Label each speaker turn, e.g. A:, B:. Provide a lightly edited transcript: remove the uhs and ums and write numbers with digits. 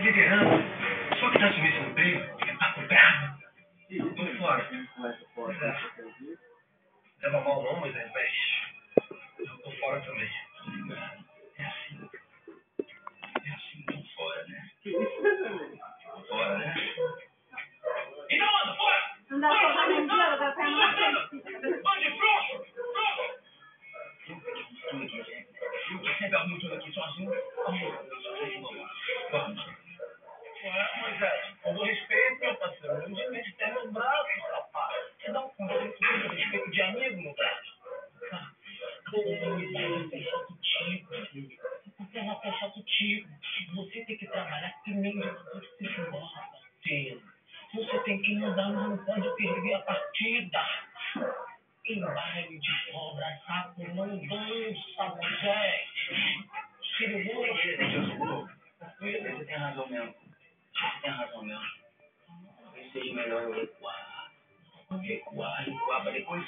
A: liderando. Só que tá assumindo seu emprego, fica papo bravo. Tô fora. Pois é. Leva mal não, Moisés, mas eu tô fora também. É assim. É assim, tô fora, né? Tô fora, né? Então anda, fora!
B: Não dá pra fazer um dia, dá pra
A: Ande, frouxo! Eu que sempre arrumo tudo aqui sozinho. Vamos. Ué, Moisés, com todo respeito, meu parceiro, não devia ter meus braços, rapaz. Você dá um conceito de respeito de amigo no braço. Toda amizade vai fechar contigo, filho. Porque ela fecha contigo. Você tem que trabalhar que nem Jesus se embora, parceiro. Você tem que mudar, mas não pode perder a partida. Em baile de cobra, sapo não dança, Moisés. Filho, não é você tem razão mesmo. Tem razão mesmo. Talvez seja melhor eu recuar. Recuar, para depois